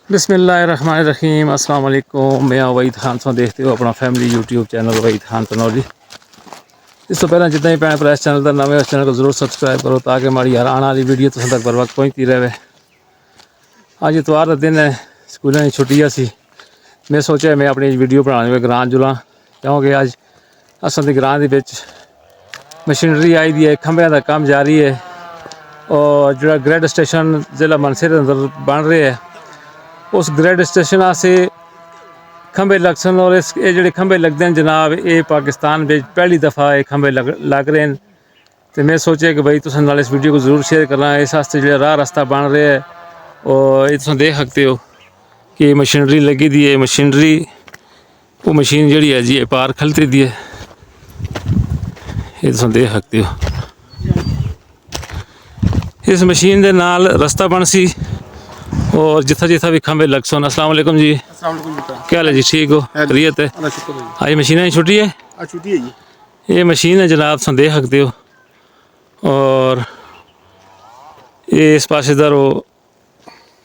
बिस्मिल्लाहिर्रहमानिर्रहीम अस्सलाम वालेकुम। मैं वहीद खान सो देखते हो अपना family YouTube channel Waheed Khan Tanoli. इस तो पहले जितना ही भैन भरा इस चैनल का नवे उस चैनल को जरूर सबसक्राइब करो ताकि हमारी हर आने वाली वीडियो तुम तक बर वक्त पहुँचती रहे। अज इतवार का दिन है, स्कूलों की छुट्टियाँ सी। मैं सोचा मैं अपनी वीडियो बनाने में ग्रां जुला क्योंकि अज असल की ग्रां मशीनरी आई दी है, खंभे का काम जारी है और जो ग्रेड स्टेशन जिला मनसर अंदर बन रहे है उस ग्रेड स्टेशन से खंभे लगसन और इस ये खंभे लगते हैं जनाब ये पाकिस्तान में पहली दफ़ा ये खंभे लग रहे हैं। तो मैं सोचा कि भाई तुम नाल इस वीडियो को जरूर शेयर करना। इस वास्ते जो राह रास्ता बन रहा है और ये तुम देख सकते हो कि मशीनरी लगी दी है। मशीनरी वो मशीन जी है जी पार खलती दी है, ये तुम देख सकते हो। इस मशीन के नाल रास्ता बन सी और जिथा जिथा भी खंभे लग सन। अस्सलाम वालेकुम जी, क्या हाल है जी? ठीक हो? खैरियत है? आज मशीन की छुट्टी है? छुट्टी है जी। ये मशीन है जनाब, तुम देख सकते हो। और ये इस पास इधर वो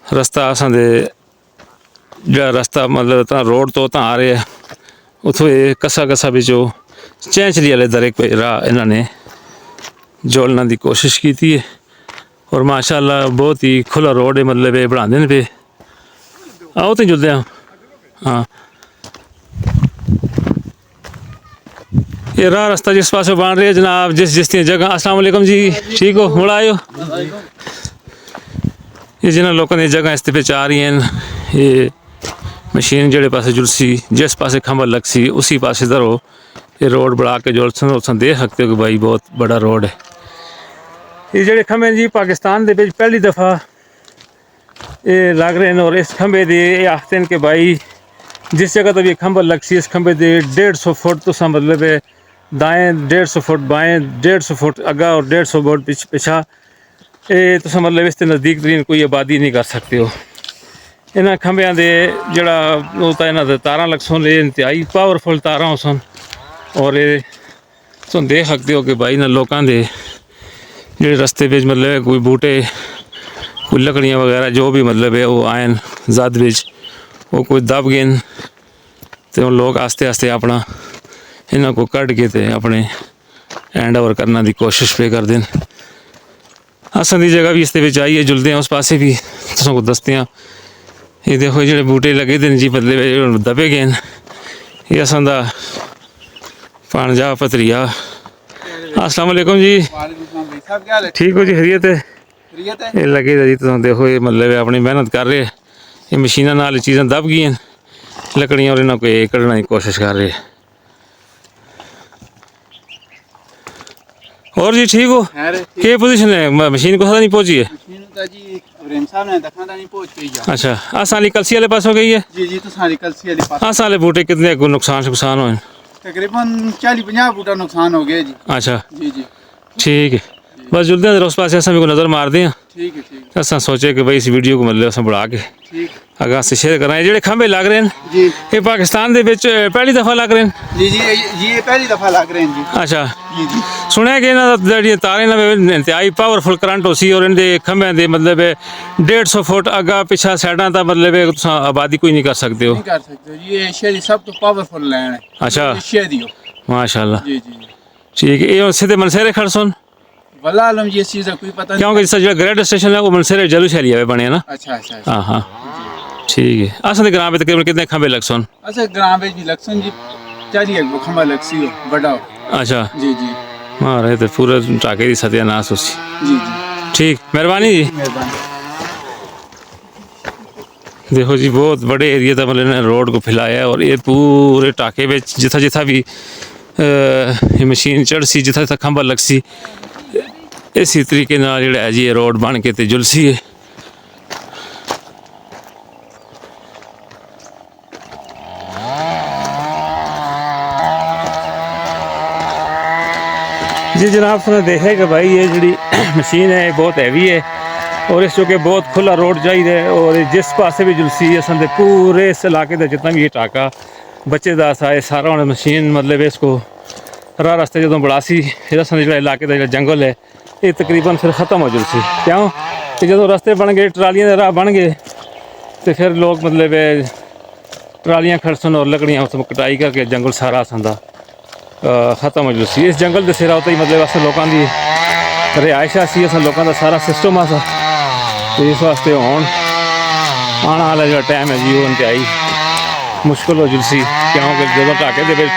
रास्ता असा दे जो रास्ता मतलब रोड तो आ रहे है उतो ये कसा कसा बिचो चैंचली वाले दर एक राह इन्होंने जोड़ने की कोशिश की थी और माशाल्लाह बहुत ही खुला रोड है, मतलब ये बना देने पे। आओ तो जुलते हैं। हाँ, ये राह रास्ता जिस पास बन रही है जनाब, जिस जगह। अस्सलाम वालेकुम जी, ठीक हो? मुड़ा आयो। ये जिन्होंने लोगों ने जगह इस आ रही हैं, ये मशीन जेड़े पासे जुलसी जिस पासे खंभा लग सी उसी पास इधर हो ये रोड बढ़ा के जुलसन और देख सकते हो कि भाई बहुत बड़ा रोड है। ये जेड़े खंभे जी पाकिस्तान के पहली दफ़ा ये लग रहे हैं और इस खंभे दे ये आखते हैं कि भाई जिस जगह तक ये खंभा लग सी इस खंभे दे 150 फुट तो मतलब है दाएँ 150 फुट बाएँ 150 फुट अगा और 150 फुट पिछा ये तो मतलब इस नज़दीक तरीन कोई आबादी नहीं कर सकते हो। इन्होंने खंभिया के जोड़ा होता इन्हों के तार लग सन ये इंतहाई पावरफुल तार हो सन और ये तुम देख सकते हो कि भाई इन्होंने लोगों के जो रस्ते पे मतलब कोई बूटे कोई लकड़ियाँ वगैरह जो भी मतलब है वो आयन जद बिच वो कोई दब गए तो लोग आस्ते आस्ते अपना इन्हों को कट के ते अपने हैंड ओवर करने की कोशिश पे कर दें। असन की जगह भी इस आई है, जुलते हैं उस पासे भी तुम को दसते हैं। ये देखो जो बूटे लगे थे जी मतलब दबे गए ये असन का भाणजा भतरीआ। अस्सलाम वालेकुम जी, ठीक हो जी? खैरियत है? ये लगे थे जी, तुम देखो ये मतलब अपनी मेहनत कर रहे, ये मशीनों नाल चीज़ां दब गई लकड़ियाँ और इन्हों को कढ़ने की कोशिश कर रहे। और जी ठीक हो? क्या पोजीशन है? मशीन को नहीं पहुंची है? अच्छा, आसानी कलसी वाले पास हो गई है जी जी। तो सारी कलसी वाले पास आसा वाले बूटे कितने नुकसान हो? तकरीबन 40-50 बूटा नुकसान हो गया जी। अच्छा जी जी, ठीक है। बस जुलते हैं उस पास असा भी नज़र मार दें। ठीक है ठीक है। असा सोचे कि भाई इस वीडियो को मतलब अस बढ़ा के ठीक अगर से शेयर करा। जो खंभे लग रहे हैं जी ये पाकिस्तान के पहली दफ़ा लग रहे हैं? जी जी जी, ये पहली दफा लग रहे हैं जी। अच्छा, जी जी। सुनया कि इन्होंने तारें इंतहाई पावरफुल करंट हो सी और इनके खंभे के मतलब 150 फुट अगा पिछा साइडा का मतलब आबादी कोई नहीं कर सकते हो? नहीं कर सकते ये एशिया सब तो पावरफुल लैंड है। अच्छा, एशिया दी माशाल्लाह। जी जी ठीक है। ये सीधे मनसेरे खड़ सुन वल्लाह आलम जी इस चीज़ का कोई पता नहीं क्योंकि जो ग्रेड स्टेशन है वो मनसेरे जलू शैलिया बने ना। अच्छा अच्छा। हाँ हाँ ठीक है। असल ग्राम में तकरीबन कितने खंभे लग सन? अच्छा, ग्राम में जी लक्सन जी 40 खंभा लक्सी हो बड़ा हो। अच्छा जी जी। हाँ रहे तो पूरे टाके की सत्यानाश उसी। जी जी ठीक, मेहरबानी जी, मेहरबानी। देखो जी बहुत बड़े एरिया का मतलब इन्होंने रोड को फैलाया है और ये पूरे टाके में जिथा जिथा भी ये मशीन चढ़ सी जिथा जिथा खंभा लग सी इसी तरीके जो है जी रोड बन के ते जुलसी है। जी जनाब, तुमने देखा कि भाई ये जी मशीन है बहुत हैवी है और इस चुके बहुत खुला रोड चाहिए और जिस पासे भी जुलसी असन पूरे इस इलाके का जितना भी ये टाका बच्चे दास आए सारा उन्हें मशीन मतलब इसको राह रास्ते जो बढ़ासी फिर असन जो इलाके का जो जंगल है ये तकरीबन फिर ख़त्म हो जुलसी। क्यों कि जो रस्ते बन गए ट्रालियां राह बन गए तो फिर लोग मतलब ट्रालियां खड़सन और लकड़ियाँ उसमें कटाई करके जंगल सारा संदा ख़त्म हो जुसी। इस जंगल के सिरा उते ही मतलब अस लोगों की रिहायश सी, अस लोगों का सारा सिस्टम असा। तो इस वास्ते हुण आने वाला जो टाइम है जी वो इंतहाई मुश्किल हो जुसी, क्योंकि जो ढाके दे विच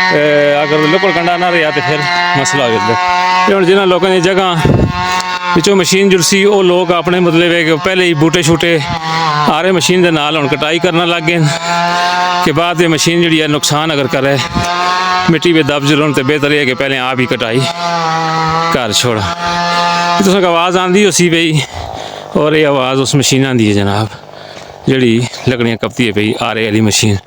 अगर लुकड़ कंडा ना रहा तो फिर मसला हो जाता। हम जिन्होंने लोगों की जगह पिछों मशीन जुड़सी वो लोग अपने मतलब है कि पहले ही बूटे शूटे आ रहे मशीन के नाल हुण कटाई करना लग गए कि बाद ये मशीन जी है नुकसान अगर करे मिट्टी में दब जरूर तो बेहतर है कि पहले आप ही कटाई कर छोड़ा। तो आवाज़ आती उसी पई और ये आवाज़ उस मशीन आती है जनाब जी लकड़ियाँ कपती है पई आरे वाली मशीन।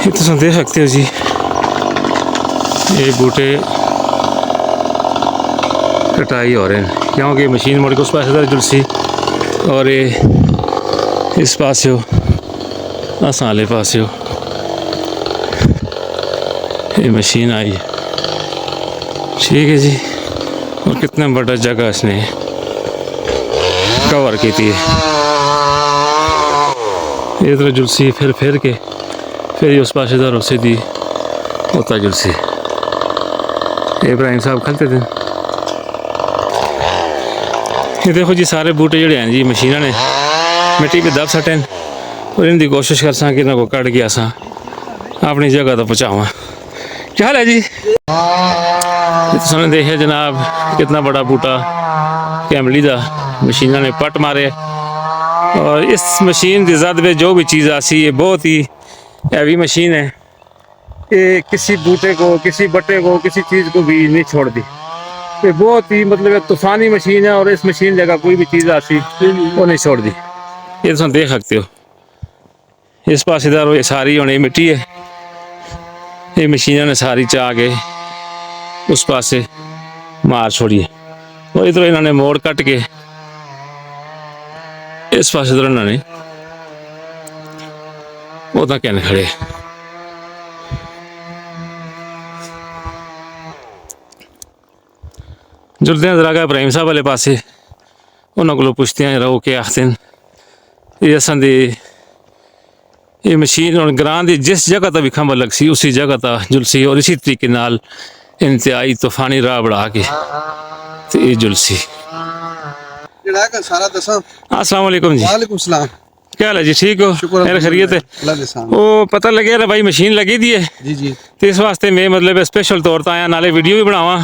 ये तुम देख सकते हो जी ये बूटे कटाई हो रहे हैं क्योंकि मशीन मुड़ के उस पास जुलसी और ये इस पास हो अस आले पास हो ये मशीन आई है। ठीक है जी, और कितना बड़ा जगह इसने कवर की थी। इधर जुलसी फिर के फिर उस पास इधर सीधी होता जुलसी। इब्राहिम साहब खलते थे। ये देखो जी सारे बूटे जड़े हैं जी मशीना ने मिट्टी पे दब सटें और इनकी कोशिश कर सा कि इन्हों को कट गया सा अपनी जगह तो पहुँचावा। क्या हाल है जी? तुमने देखा जनाब कितना बड़ा बूटा कैमली का मशीना ने पट मारे और इस मशीन की जद में जो भी चीज़ आसी ये बहुत ही हैवी मशीन है। ये किसी बूटे को किसी बट्टे को किसी चीज़ को भी नहीं छोड़ दी। ये बहुत ही मतलब तूफानी मशीन है और इस मशीन जगह कोई भी चीज़ आसी वो नहीं छोड़ दी। ये तुम देख सकते हो इस पास इधर ये सारी होनी मिट्टी है ये मशीन ने सारी चाह के उस पासे मार छोड़ी है और इधर इन्होंने मोड़ कट के इस पास इधर इन्होंने वो तो कहने खड़े। जुड़ते हैं जरा इब्राहिम साहब वाले पासे उन्होंने को पुछते हैं रहो के आखते हैं ये असन दी ये मशीन और ग्रां की जिस जगह तक भी खंभा लग सी उसी जगह तक जुलसी और इसी तरीके नाल इंतहाई तूफानी राह बढ़ा के तो ये जुलसी। अस्सलाम वालेकुम जी। वालेकुम सलाम। क्या हाल है जी? ठीक हो? मेरा खैरियत है। वो पता लगे ना भाई मशीन लगी दी है जी जी तो इस वास्ते मैं मतलब स्पेशल तौर पर आया नाले वीडियो भी बनावा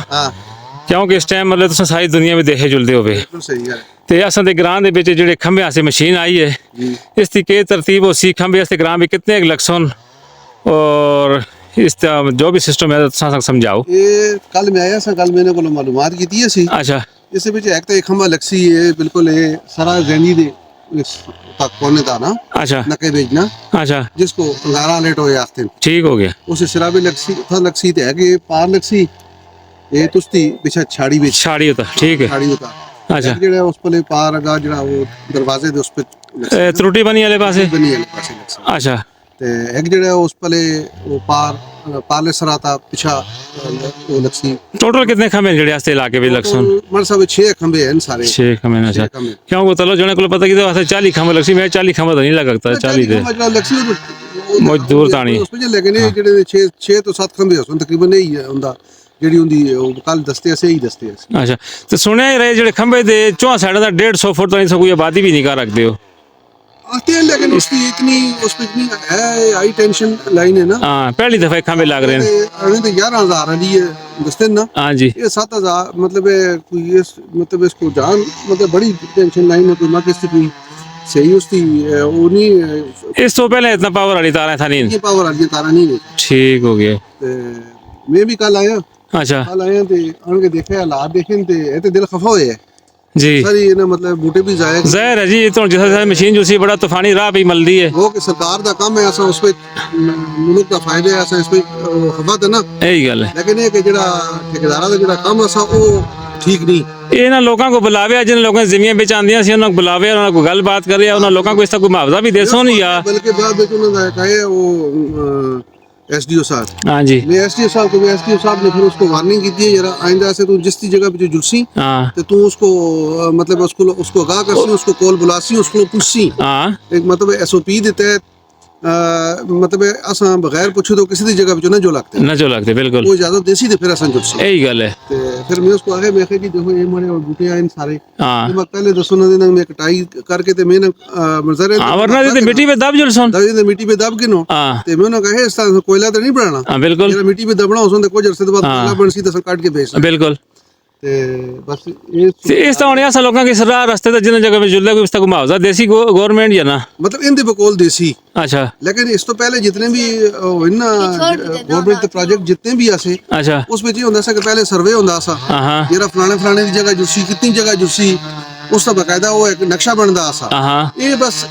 क्योंकि इस टाइम मतलब तुम सारी दुनिया में देखे जुलते हो बिल्कुल सही है। तो असां दे ग्रां दे विच जेहड़े खंभे आसे मशीन आई है इसकी के तरतीब होसी खंभे आस्ते ग्रां में कितने लक्सन और इसका जो भी सिस्टम है तुसां समझाओ। ये कल मैं आया सा कल मैंने को मालूमात की थी सी अच्छा इस विच एक तो एक खंभा लक्सी है बिल्कुल ये सारा जैनी दे तक कोने दा ना अच्छा नके भेजना अच्छा जिसको अंगारा लेट होए आखते ठीक हो गया। उस सिरा भी लक्सी था लक्सी ते है कि पार लक्सी ये तुस्ती पीछे छाड़ी विच छाड़ी होता ठीक है छाड़ी होता अच्छा जेड़ा उस पले पार अगा जेड़ा वो दरवाजे दे उस पे त्रुटि बनी वाले पासे बनी है पासे लक्सी अच्छा ते एक जेड़ा उस पले वो पार पाले सरा था पीछा वो लक्सी टोटल कितने खंभे जेड़े आस्ते इलाके में लक्सन मन सब 6 खंबे हैं सारे 6 खंभे अच्छा खंबे। क्यों वो तलो जने को पता कि वास्ते 40 खंभे लक्सी मैं 40 खंभे तो नहीं लगता 40 दे बहुत दूर तानी उस पे लेकिन ये जेड़े 6 तो 7 खंबे होसन तकरीबन नहीं है हुंदा जेड़ी हुंदी वो कल दस्ते से ही दस्ते अच्छा तो सुने ही रहे जेड़े खंभे दे चौं साइड दा 150 फुट तो नहीं कोई आबादी भी नहीं कर रखते हो आते हैं लेकिन उसकी इतनी उस पे इतनी है हाई टेंशन लाइन है ना। हां पहली दफा खंभे लग रहे हैं अरे तो 11000 वाली है दस्ते ना। हां जी ये 7000 मतलब कोई ये मतलब इसको जान मतलब बड़ी टेंशन लाइन है कोई ना किसी कोई सही उसकी वो नहीं इस तो पहले इतना पावर वाली तारें था नहीं ये पावर वाली तारा नहीं है। ठीक हो गया। मैं भी कल आया अच्छा कल आया ते आन के देखे हालात देखे ते ए ते दिल खफा होए है जी सारी ना मतलब बूटे भी जाए ज़ाहिर है जी तो जैसा मशीन जो सी बड़ा तूफानी राह भी मिलती है वो कि सरकार दा काम है ऐसा उस पे मुल्क का फायदा है ऐसा इस पे खफा है ना यही गल है लेकिन ये कि जेड़ा ठेकेदारा दा जेड़ा काम ऐसा वो ठीक नहीं ये ना लोगों को बुलावे जिन लोगों जमीन बेच आंदियां सी उन्हें बुलावे उन्हें को गलबात करे उन्हें लोगों को इसका कोई मुआवजा भी दे सो नहीं या बल्कि बाद में उन्होंने कहा वो एसडीओ साहब हाँ जी मैं एसडीओ साहब को एसडीओ साहब ने फिर उसको वार्निंग की थी जरा आइंदा से तू जिस जगह पे जो जुलसी हाँ तो तू उसको मतलब उसको आगाह करसी उसको कॉल बुलासी उसको पूछसी हाँ एक मतलब एसओपी देता है मतलब असा बगैर पूछे तो किसी दी जगह पे जो ना जो लगते न जो लगते बिल्कुल वो इजाजत देसी ते फिर असा जुलसी यही गल है ते फिर मैं उसको आगे मैं कि देखो ये मोरे बूटे आए सारे हाँ मैं पहले दसो ना दिन मैं कटाई करके ते मैंने मजरे हाँ वरना तो मिट्टी पे दब जुलसन दबी ते मिट्टी पे दब के नो हाँ ते मैं उन्हें कहे इस तरह कोयला तो नहीं बनाना हाँ बिल्कुल जरा मिट्टी पे दबना उसने कुछ अरसे बाद हाँ। कोयला बन सी तो काट के बेच बिल्कुल ते बस ये ते इस तरह होने ऐसा लोगों की सराह रास्ते तक जिन जगह पे जुल्ला को इस तक मुआवजा देसी गवर्नमेंट या ना मतलब इनके बकोल देसी अच्छा लेकिन इस तो पहले जितने भी ना गवर्नमेंट के प्रोजेक्ट जितने भी आसे अच्छा उस ਵਿੱਚ ਇਹ ਹੁੰਦਾ ਸੀ ਕਿ ਪਹਿਲੇ ਸਰਵੇ ਹੁੰਦਾ ਸੀ हाँ ਜਿਹੜਾ ਫਲਾਣੇ ਦੀ ਜਗ੍ਹਾ ਜੁਰਸੀ ਕਿੰਨੀ ਜਗ੍ਹਾ ਜੁਰਸੀ ਉਸ ਦਾ ਬਕਾਇਦਾ ਉਹ ਇੱਕ ਨਕਸ਼ਾ ਬਣਦਾ ਸੀ हाँ ਇਹ ਬਸ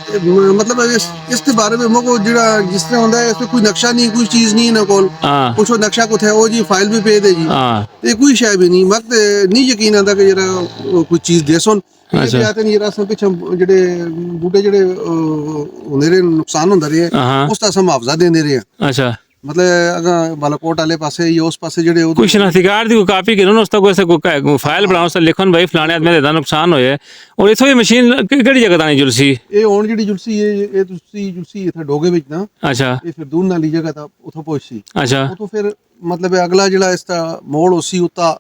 मतलब ਇਸ ਦੇ ਬਾਰੇ ਵਿੱਚ ਮਗੋ ਜਿਹੜਾ ਜਿਸ ਤਰ੍ਹਾਂ ਹੁੰਦਾ ਹੈ ਇਸ ਤੇ ਕੋਈ ਨਕਸ਼ਾ ਨਹੀਂ ਕੋਈ ਚੀਜ਼ ਨਹੀਂ ਨਾ ਕੋਲ हाँ ਪੁੱਛੋ ਨਕਸ਼ਾ ਕਿੱਥੇ ਹੈ ਉਹ ਜੀ ਫਾਈਲ ਵੀ ਭੇਜ ਦੇ ਜੀ हाँ ਤੇ ਕੋਈ ਸ਼ੈ ਵੀ ਨਹੀਂ ਮਤ ਨਹੀਂ ਯਕੀਨ ਆਂਦਾ ਕਿ ਜਿਹੜਾ ਉਹ ਕੋਈ ਚੀਜ਼ ਦੇ ਸੁਣ ਇਹ ਅੱਛਾ। ਵੀ ਆਤੇ ਨਹੀਂ ਜਿਹੜਾ ਸਭ ਪਿੱਛੇ ਜਿਹੜੇ ਬੂਟੇ ਜਿਹੜੇ ਹੁੰਦੇ ਰਹੇ ਨੁਕਸਾਨ ਹੁੰਦਾ ਰਿਹਾ हाँ ਉਸ ਦਾ ਅਸੀਂ ਮੁਆਵਜ਼ਾ ਦਿੰਦੇ ਰਹੇ ਹਾਂ। अच्छा मतलब अगर बालाकोट वाले पासे या उस पासे जड़े कोई शनाख्तिकार दी कोई कापी करो ना उस तक ऐसे कोई फाइल बनाओ उस लिखन भाई फलाने आदमी ਦਾ ਨੁਕਸਾਨ ਹੋਇਆ ਔਰ ਇਥੋਂ ਇਹ ਮਸ਼ੀਨ ਕਿਹੜੀ ਜਗ੍ਹਾ ਤਾਂ ਜੁਲਸੀ ਇਹ ਹੁਣ ਜਿਹੜੀ ਜੁਲਸੀ ਇਹ ਤੁਸੀਂ ਜੁਲਸੀ ਇੱਥੇ ਡੋਗੇ ਵਿੱਚ ਨਾ ਅੱਛਾ ਇਹ ਫਿਰ ਦੂਰ ਨਾਲੀ ਜਗ੍ਹਾ ਤਾਂ ਉਥੋਂ ਪਹੁੰਚੀ ਅੱਛਾ ਉਥੋਂ ਫਿਰ ਮਤਲਬ ਅਗਲਾ ਜਿਹੜਾ ਇਸ ਦਾ ਮੋੜ ਉਸੀ ਉਤਾ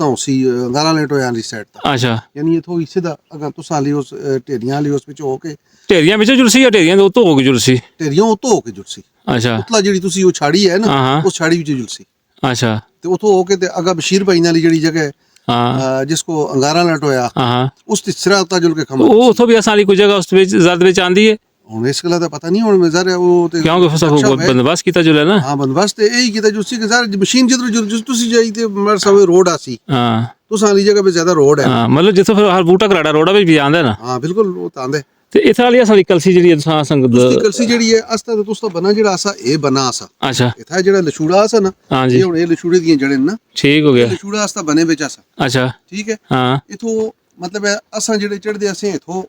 ਉਸੀ ਗਾਲਾ ਲੇਟ ਹੋਇਆ ਵਾਲੀ ਸਾਈਡ ਤਾਂ ਅੱਛਾ ਯਾਨੀ ਇਥੋਂ ਸਿੱਧਾ ਅਗਰ ਤੁਸੀਂ ਆਲੀ ਉਸ ਢੇਰੀਆਂ ਵਾਲੀ ਉਸ ਵਿੱਚ ਹੋ ਕੇ ਢੇਰੀਆਂ ਵਿੱਚ ਜੁਲਸੀ ਜਾਂ ਢੇਰੀਆਂ ਦੇ ਉੱਤੋਂ ਹੋ ਗਈ ਜੁਲਸੀ ਢੇਰੀਆਂ ਉਤੋਂ ਹੋ ਕੇ ਜੁਲਸੀ ਅੱਛਾ ਉਤਲਾ ਜਿਹੜੀ ਤੁਸੀਂ ਉਹ ਛਾੜੀ ਹੈ ਨਾ ਹਾਂ। ਉਸ ਛਾੜੀ ਵਿੱਚ ਜੁਲਸੀ ਅੱਛਾ ਤੇ ਉਥੋਂ ਹੋ ਕੇ ਤੇ ਅਗਾ ਬਸ਼ੀਰ ਭਾਈ ਵਾਲੀ ਜਿਹੜੀ ਜਗ੍ਹਾ ਹੈ ਹਾਂ ਜਿਸਕੋ ਅੰਗਾਰਾ ਲਟ ਹੋਇਆ ਹਾਂ ਉਸ ਤਿਸਰਾ ਉਤਾ ਜੁਲ ਕੇ ਖਮਾ ਉਹ ਉਥੋਂ ਵੀ ਅਸਾਂ ਵਾਲੀ ਕੋਈ ਜਗ੍ਹਾ ਉਸ ਵਿੱਚ ਜ਼ਰਦ ਵਿੱਚ ਆਂਦੀ ਹੈ ਹੁਣ ਇਸ ਗੱਲ ਦਾ ਪਤਾ ਨਹੀਂ ਹੁਣ ਮੈਂ ਜ਼ਰਾ ਉਹ ਤੇ ਕਿਉਂਕਿ ਫਸਾ ਬੰਦੋਬਸਤ ਕੀਤਾ ਜੁਲੇ ਨਾ ਹਾਂ ਬੰਦੋਬਸਤ ਇਹੀ ਕੀਤਾ ਜੁਸੀ ਕਿ ਸਰ ਮਸ਼ੀਨ ਜਿੱਧਰ ਤੁਸੀਂ ਜਾਈ ਤੇ ਮਰ ਸਵੇ ਰੋਡ ਆਸੀ ਹਾਂ ਤੁਸੀਂ ਵਾਲੀ ਜਗ੍ਹਾ ਤੇ ਜ਼ਿਆਦਾ ਰੋਡ ਹੈ ਹਾਂ ਮਤਲਬ ਜਿੱਥੋਂ ਫਿਰ ਹਰ ਬੂਟਾ ਕਰਾੜਾ ਰੋੜਾ ਵਿੱਚ ਵੀ ਆਂਦਾ ਨਾ ਹਾਂ ਬਿਲਕੁਲ ਉਹ ਤਾਂ ਆਂਦੇ ਤੇ ਇਥ ਵਾਲੀ ਅਸਾਂ ਦੀ ਕਲਸੀ ਜਿਹੜੀ ਅਸਾਂ ਸੰਗਤ ਉਸਦੀ ਕਲਸੀ ਜਿਹੜੀ ਹੈ ਅਸਤਾ ਤੇ ਤੁਸੀਂ ਬਣਾ ਜਿਹੜਾ ਆਸਾ ਇਹ ਬਣਾ ਆਸਾ ਅੱਛਾ ਇਥਾ ਜਿਹੜਾ ਲਛੂੜਾ ਆਸਾ ਨਾ ਹਾਂਜੀ ਇਹ ਹੁਣ ਇਹ ਲਛੂੜੇ ਦੀਆਂ ਜੜਨ ਨਾ ਠੀਕ ਹੋ ਗਿਆ ਲਛੂੜਾ ਆਸਤਾ ਬਣੇ ਵਿੱਚ ਆਸਾ ਅੱਛਾ ਠੀਕ ਹੈ ਹਾਂ ਇਥੋਂ ਮਤਲਬ ਅਸਾਂ ਜਿਹੜੇ ਚੜਦੇ ਅਸੀਂ ਇਥੋਂ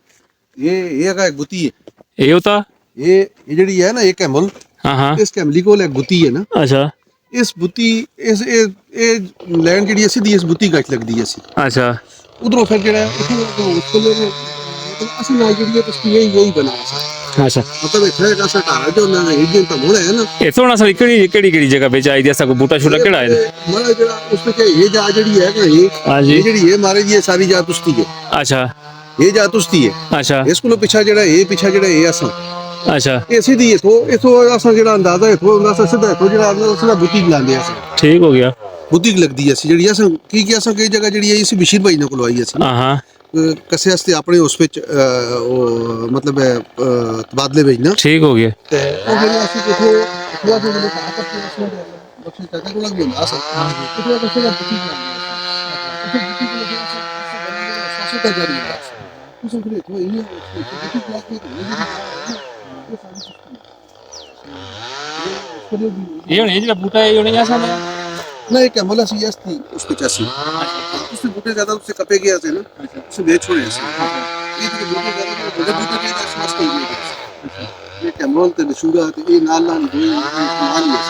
ਇਹ ਹੈਗਾ ਇੱਕ ਗੁੱਤੀ ਹੈ ਇਹ ਹੋਤਾ ਇਹ ਜਿਹੜੀ ਹੈ ਨਾ ਇਹ ਕੈਮਲ ਹਾਂ ਹਾਂ ਇਸ ਕੈਮਲੀ ਕੋਲ ਇੱਕ ਗੁੱਤੀ ਹੈ ਨਾ ਅੱਛਾ ਇਸ ਬੁੱਤੀ ਇਸ ਇਹ ਲੈਂਡ ਜਿਹੜੀ ਸਿੱਧੀ ਇਸ ਬੁੱਤੀ ਗੱਠ ਲੱਗਦੀ ਹੈ ਅਸੀਂ ਅੱਛਾ ਉਧਰੋਂ ਫਿਰ ਜਿਹੜਾ ਅਸੀਂ ਨਾਲ ਜਿਹੜੀ ਹੈ ਤੁਸੀਂ ਇਹੀ ਬਣਾ ਸਕਦੇ ਅੱਛਾ ਮਤਲਬ ਇੱਥੇ ਇੱਕ ਅਸਾ ਢਾਰਾ ਜੋ ਨਾ ਇਹ ਤਾਂ ਮੋੜ ਹੈ ਨਾ ਇਥੋਂ ਨਾ ਸਾਡੀ ਕਿਹੜੀ ਜਗ੍ਹਾ ਵਿੱਚ ਆਈ ਅਸਾਂ ਕੋ ਬੂਟਾ ਛੋਟਾ ਕਿਹੜਾ ਹੈ ਮਾਰਾ ਜਿਹੜਾ ਉਸ ਵਿੱਚ ਇਹ ਜਾ ਜਿਹੜੀ ਹੈ ਕਿ ਹਾਂਜੀ ਇਹ ਜਿਹੜੀ ਇਹ ਮਾਰੇ ਦੀ ਇਹ ਸਾਰੀ ਜਾ ਤੁਸਤੀ ਹੈ ਅੱਛਾ ਇਹ ਜਾ ਤੁਸਤੀ ਹੈ ਅੱਛਾ ਇਸ ਕੋਲੋਂ ਪਿੱਛਾ ਜਿਹੜਾ ਇਹ ਅਸਾਂ ਅੱਛਾ ਇਹ ਸਿੱਧੀ ਇਥੋਂ ਅਸਾਂ ਜਿਹੜਾ ਅੰਦਾਜ਼ਾ ਇਥੋਂ ਅਸਾਂ ਸਿੱਧਾ ਇਥੋਂ ਜਿਹੜਾ ਅਸਾਂ ਬੁੱਤੀ ਲਾਉਂਦੇ ਆ ਠੀਕ ਹੋ ਗਿਆ ਬੁੱਤੀ ਲੱਗਦੀ ਹੈ ਜਿਹੜੀ ਅਸਾਂ ਕੀ ਅਸਾਂ ਕਈ ਜਗ੍ਹਾ ਜਿਹੜੀ ਹੈ ਇਸ ਬਸ਼ੀਰ ਭਾਈ ਨਾਲ ਕੋਲ ਆਈ ਅਸੀਂ ਹਾਂ ਹਾਂ ਕਸੇ ਵਾਸਤੇ ਆਪਣੇ ਉਸ ਵਿੱਚ ਉਹ ਮਤਲਬ ਤਬਾਦਲੇ ਭੇਜਣਾ ਠੀਕ ਹੋ ਗਿਆ ਤੇ ਉਹ ਫਿਰ ਅਸੀਂ ਕਿਥੇ ਥੋੜਾ ਜਿਹਾ ਜਿਹੜੇ ਕੰਮ ਕਰਦੇ ਉਸ ਨੂੰ ਬਖਸ਼ੀ ਚਾਚਾ ਕੋਲ ਵੀ ਹੁੰਦਾ ਸੀ ਕਿਥੇ ਕਿਸੇ ਦਾ ਬੁੱਤੀ ਲਾਉਂਦੇ ਸੀ ਬੁੱਤੀ ਕੋਲ ਜਿਹੜਾ ਸਾਸੂ ਦਾ ਜਾਰੀ ਹੁੰਦਾ ਸੀ ਉਸ ਨੂੰ ਫਿਰ ਇਥੋਂ ਇਹ ਬੁੱਤੀ ਕੋਲ ਕੇ ਇਹ ਹੁਣ ਇਹ ਜਿਹੜਾ ਬੂਟਾ ਇਹ ਹੁਣ ਆਸਾਂ ना एक कैमल सी यस थी उस पे चासी उससे बूटे ज्यादा उससे कपे गया थे ना उससे बेच छोड़े ऐसे ये तो बूटे ज्यादा बड़े बूटे के दास मस्त हो गए ये कैमल ते लछूड़ा ते ये नाल दो मान लिया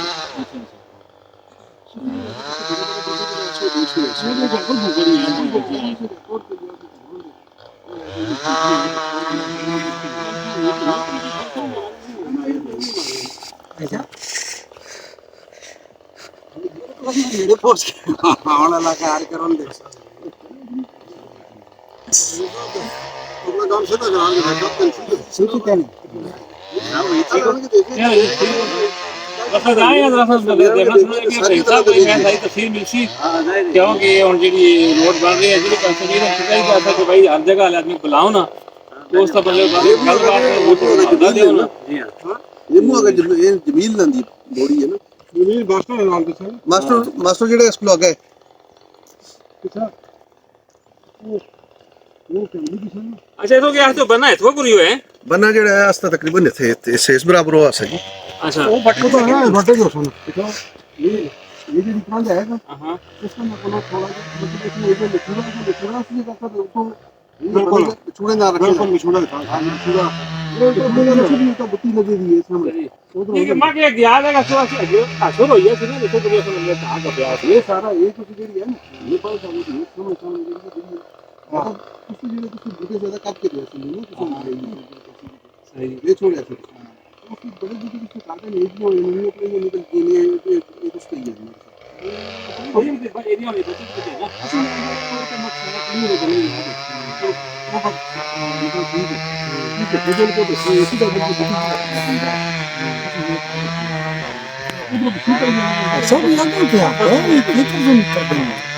मेरे पोस्ट आने लगा यार करन दे अपना काम से तो ग्राम में बैठा सीख क्या क्योंकि ਹੁਣ ਜਿਹੜੀ ਰੋਡ ਬਣ ਰਹੀ ਹੈ ਜਿਹੜੀ ਕੰਸਟਰਕਸ਼ਨ ਚਾਹੀਦਾ ਹੈ ਕਿ ਭਾਈ ਹਰ ਜਗ੍ਹਾ ਆਦਮੀ ਬੁਲਾਓ ਨਾ ਉਸ ਤਾਂ ਬੰਦੇ ਗੱਲਬਾਤ ਦਿਓ ਨਾ ਜੀ ਹਾਂ ਇਹ ਮੂ ਅਗਰ ਇਹ ਜ਼ਮੀਨ ਲੰਦੀ ਬੋੜੀ ਹੈ ਨਾ ਜ਼ਮੀਨ ਮਾਸਟਰ ਨਾਲ ਦੇ ਸਰ ਮਾਸਟਰ ਜਿਹੜੇ ਇਸ ਬਲੌਗ ਹੈ ਕਿਥਾ ਉਹ ਕਹਿੰਦੀ ਕਿਸਨ अच्छा तो क्या है तो बना है तो पूरी है बना ਜਿਹੜਾ ਹੈ ਅਸਤਾ ਤਕਰੀਬਨ ਇੱਥੇ ਇਸ ਬਰਾਬਰ ਹੋ ਸਕੀ अच्छा ਉਹ ਬੱਟੇ ਤੋਂ ਹੈ ਬੱਟੇ ਜੋ ਸੁਣ ਕਿਥਾ ਇਹ ਜਿਹੜੀ ਕੰਧ ਹੈ ਨਾ हां ਇਸ ਨੂੰ ਕੋਲ ਥੋੜਾ ਜਿਹਾ ਮਤਲਬ ਇਹ ਲਿਖੂਗਾ ਸੀ ਕਰਤਾ ਤੇ ਉਹ ਬਿਲਕੁਲ ਚੂੜੇ ਨਾਲ ਰੱਖਿਆ ਬਿਲਕੁਲ ਮਿਸ਼ੂੜਾ ਦਿਖਾ ਹਾਂ ਮਿਸ਼ੂੜਾ तो बत्ती लगी हुई है सामने ये मां के गया लगा सो आसो भैया सुनो देखो बढ़िया सुनो मैं कहां का ब्याह ये सारा ये कुछ ਜਿਹੜੀ ਹੈ ਨਾ ਇਹ ਬਾਤ ਸਾਹਮਣੇ ਜਿਹੜੀ ਸਾਹਮਣੇ ਜਿਹੜੀ ਹੈ ਤੁਸੀਂ ਜਿਹੜੇ ਤੁਸੀਂ ਬੂਟੇ ਜ਼ਿਆਦਾ ਕੱਟ ਕੇ ਦਿਆ ਸੀ ਨਾ ਤੁਸੀਂ सही ਇਹ ਛੋੜਿਆ ਸੀ ਤੁਸੀਂ ਬੜੇ ਬੂਟੇ ਤੁਸੀਂ ਕਾਟੇ ਨਹੀਂ ਹੋਏ ਨਹੀਂ ਆਪਣੇ ਨਿਕਲ ਕੇ ਨੇ ਇਹ ਕੁਝ ਕਹੀ ਜਾਂਦੇ कोई भी एरिया में बच्चे के ना ਅਸੀਂ ਇਹ ਤੇ ਮਕਸਦ ਨਹੀਂ ਹੋ ਗਈ ਹੈ तो बहुत ठीक है बुजुर्ग को देखो इसी का बुजुर्ग सब याद है क्या ये तो सुन कर रहे हैं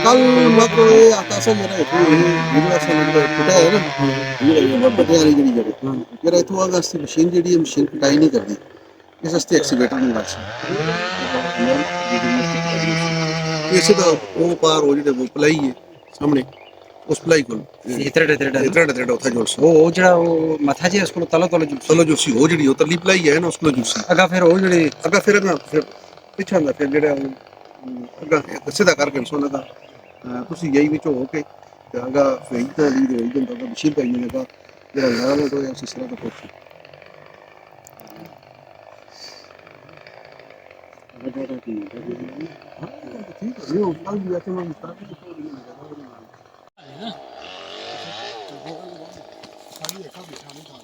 कल मतलब ये आकाश में रहे थे मेरा से मतलब फटा है ना ये बड़े वाली जड़ी जड़े यार इथों आगे से मशीन जड़ी है मशीन कटाई नहीं करती इस वास्ते एक्सीवेटर नहीं लग सकता इसे तो वो पार हो जड़े वो पलाई है सामने उस पलाई को इतरे उठा जोड़ से वो जड़ा वो माथा जे उसको तलो तलो जो चलो जो सी हो जड़ी हो तली पलाई है ना उसको जूसी अगा फिर वो जड़े फिर पिछा ना फिर जेड़ा अगा सीधा करके सोना का ਤੁਸੀਂ ਯਹੀ ਵਿੱਚ ਹੋ ਕੇ ਤੇ ਅਗਾ ਫੇਈ ਤਾਂ ਲੀ ਦੇ ਜਾਂਦਾ ਤਾਂ ਮਸ਼ੀਨ ਪਈ ਨੇ ਦਾ ਜਿਹੜਾ ਨਾਮ ਹੈ ਉਹ ਇਸ ਤਰ੍ਹਾਂ ਦਾ ਕੁਝ ਠੀਕ ਹੈ ਉਹ ਕੱਲ ਵੀ ਆਤੇ ਮੈਂ ਸਟਾਰਟ ਤੋਂ ਨਹੀਂ ਲਗਾ खाली ऐसा बिठाने का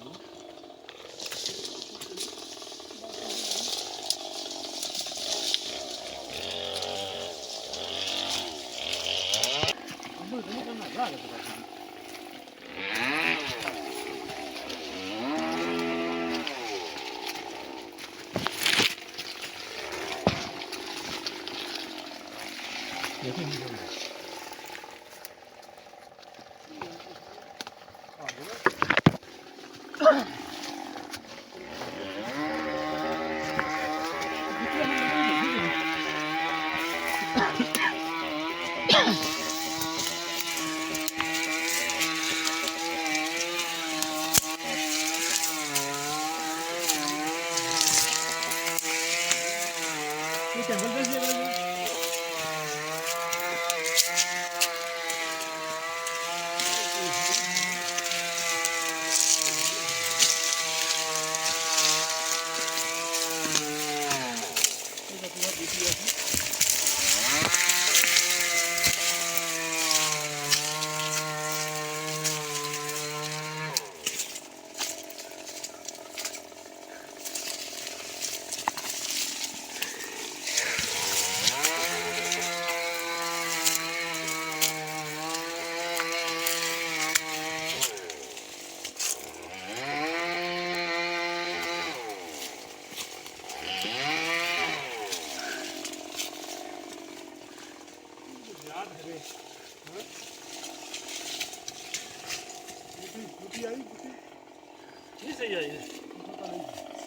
नहीं सही आई है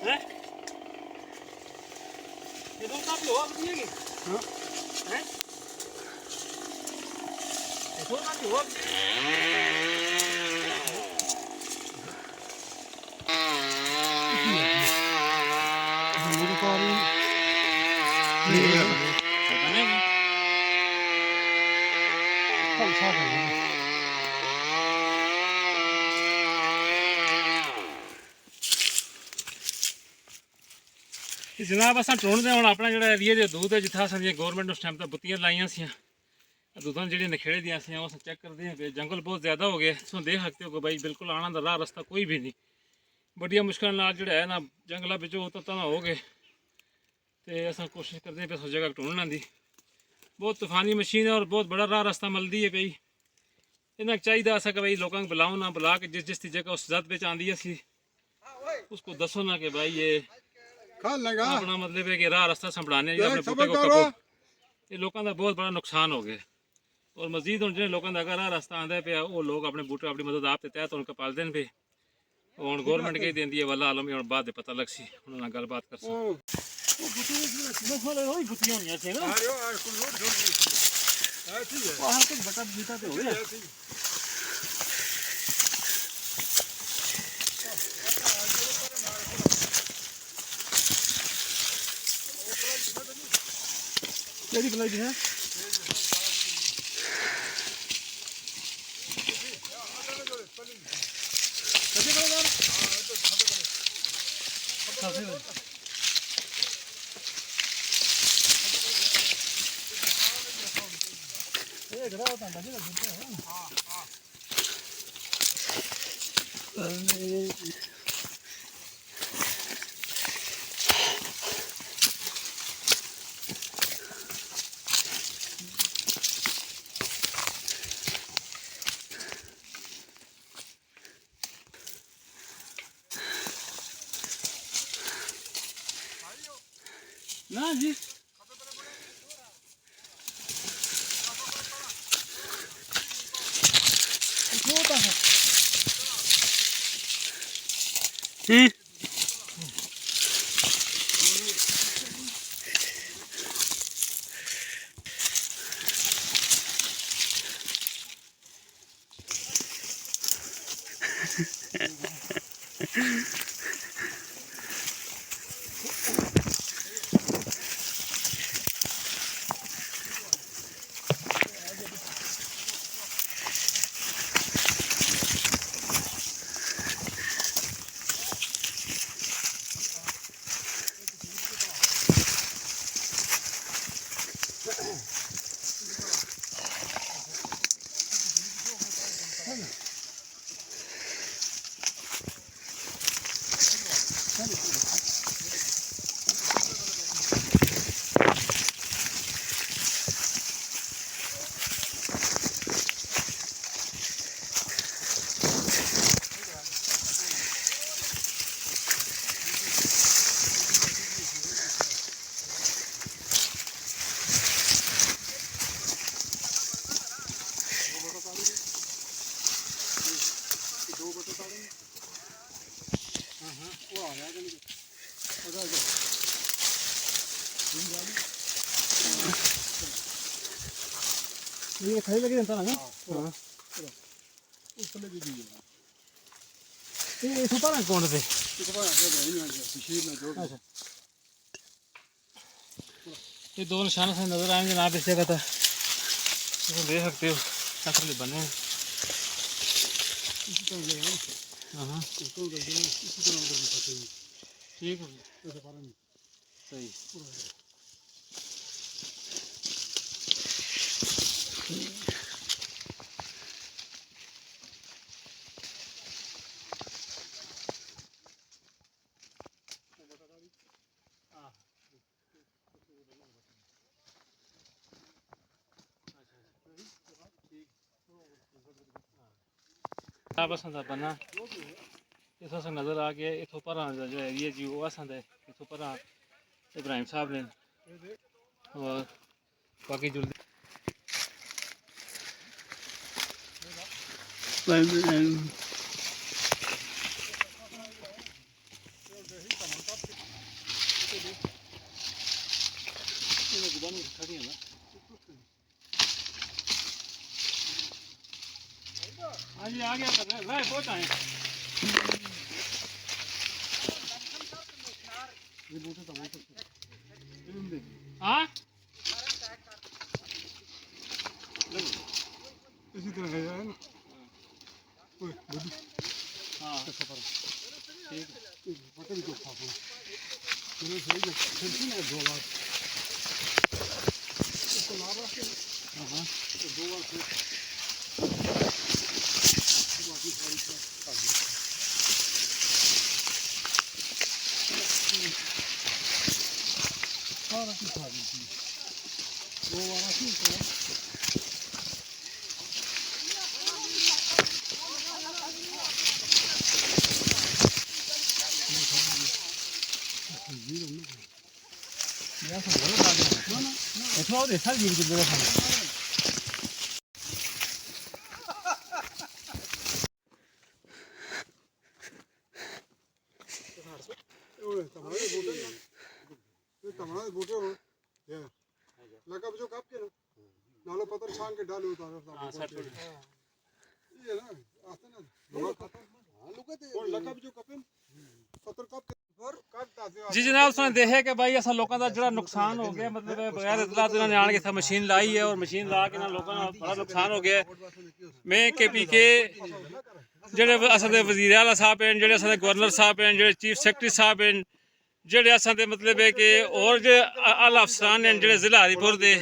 हैं ये दो काफी हो अब दिएगी हां हैं ये दो काफी हो मेरे को नहीं बनेगी कल साथ है जनाब असां टुणदे हुण अपना जेह्ड़ा एरिया जो दूध है जित्थै असां गौरमेंट उस टाइम तक बुत्तियां लाइयां सी दूधां जेह्ड़ियां नखेड़े दियां सी उस चेक करदे हैं कि जंगल बहुत ज़्यादा हो गए तुम देख सकते हो कि भाई बिल्कुल आना दा राह रस्ता कोई भी नहीं बड़िया मुश्किल नाल जेह्ड़ा है ना जंगलों बिचों तत्तां हो गए तो असां कोशिश करते हैं उस जगह ढूंढने की बहुत तूफानी मशीन है और बहुत बड़ा राह रस्ता मिलती है पई इन्हें चाहिए असा कि भाई लोगों को बुलाओ ना बुला के जिस जिस जगह उस जद बिच आंदी सी उसको दसो ना कि भाई ये अपना मतलब है कि राह रास्ता संभलाने अपने बूटे को कपो ये लोगों का बहुत बड़ा नुकसान हो गया और मजीद हम जो लोगों का अगर राह रास्ता आंदा पे वो लोग अपने बूटे अपनी मदद आप तहत उनका पालते हैं पे हूँ गौरमेंट कही देंदी है वाला आलम हम बाद पता लग सी उन्होंने गलबात कर केड़ी बनाई है ਨਾ ਜੀ ये खाई लगी जनता ना ये सुपर है कौन से अच्छा ये दो निशान से नजर आएंगे ना इस जगह तो देख सकते हो असली बने हैं हाँ ठीक है सही बस बना इस नज़र आ गया इतों पर जो एरिया जी वो असां इतों पर इब्राहिम साहब ने और बाकी जुल हाँ जी आ गया भाई बहुत आए हाँ इसी तरह है ना हाँ ठीक पता नहीं क्यों खा चलो सही है फिर ना दो बार इसको ला रहा है हाँ तो दो बार फिर बाकी सारी खा दी सारा कुछ खा दी दो बार आती है इसमें और ऐसा जीव के मेरे खाने तमाम बूटे हो ये लगा जो कब के नालो पत्थर छान के डालो उतारो ये ना आते ना लोग खाता हां लोग कहते और लगा जो कपन पत्थर कब के और काटता से जी जनाब सुने देखे कि भाई असा लोगों का जड़ा नुकसान हो गया मतलब बगैर इतला तो इन्होंने आन के था मशीन लाई है और मशीन ला के ना लोगों का बड़ा नुकसान हो गया मैं KPK जेडे असां दे वजीर आला साहब हैं जेडे असां दे गवर्नर साहब हैं जेडे चीफ सेक्रेटरी साहब हैं ਜਿਹੜੇ ਅਸਾਂ ਦੇ ਮਤਲਬ ਹੈ ਕਿ ਹੋਰ ਜੇ ਆਲਾ ਅਫਸਰਾਨ ਨੇ ਜਿਹੜੇ ਜ਼ਿਲ੍ਹਾ ਹਰੀਪੁਰ ਦੇ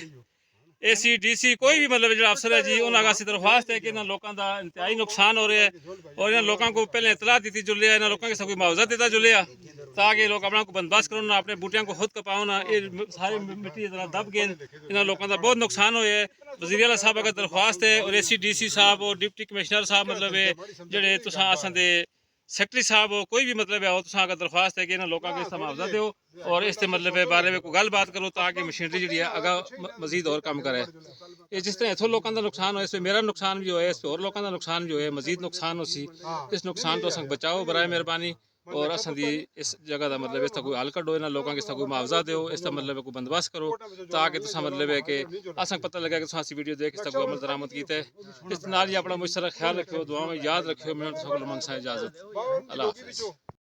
ਏਸੀ ਡੀਸੀ ਕੋਈ ਵੀ ਮਤਲਬ ਜਿਹੜਾ ਅਫਸਰ ਹੈ ਜੀ ਉਹਨਾਂ ਦਾ ਅਸੀਂ ਦਰਖਾਸਤ ਹੈ ਕਿ ਇਹਨਾਂ ਲੋਕਾਂ ਦਾ ਇੰਤਹਾਈ ਨੁਕਸਾਨ ਹੋ ਰਿਹਾ है और ਇਹਨਾਂ ਲੋਕਾਂ को पहले इतला दी जुलिया ਇਹਨਾਂ ਲੋਕਾਂ के सब मुआवजा देता जुलिया ताकि लोग अपना को बंदोबस्त करो अपने बूटियां को खुद कपाओ ना ये सारी मिट्टी जरा दब गए ਇਹਨਾਂ ਲੋਕਾਂ ਦਾ ਬਹੁਤ ਨੁਕਸਾਨ ਹੋਇਆ है वज़ीर आला साहब अगर दरख्वास्त है और एसी डीसी साहब और डिप्टी कमिश्नर साहब मतलब है ਜਿਹੜੇ तुसां असां दे सैकटरी साहब हो कोई भी मतलब है तुसां अगर दरख्वास्त है कि इन्होंने लोगों को इसका मुआवजा दो और इस मतलब है बारे में कोई गलबात करो ताकि मशीनरी जी है अगर मजीद और काम करे ये जिस तरह इतों लोगों का नुकसान हो इस मेरा नुकसान भी होया इस होर लोगों का नुकसान भी होया मजीद नुकसान हो सी इस नुकसान तो असां बचाओ बराए मेहरबानी और असां दी इस जगह का मतलब इसका कोई हल कड्डो इन्होंने लोगों को इसका कोई मुआवजा दो इसका मतलब कोई बंदोबस्त करो ताकि तुसां मतलब है कि असां पता लगे कि तुसां असी वीडियो देख इसका कोई अमल दरामद कीता है इस नाल ही अपना मुश्तरक ख्याल रखियो दुआ में याद रखियो मैं तुसां को मंगसा इजाजत अल्लाह हाफिज़।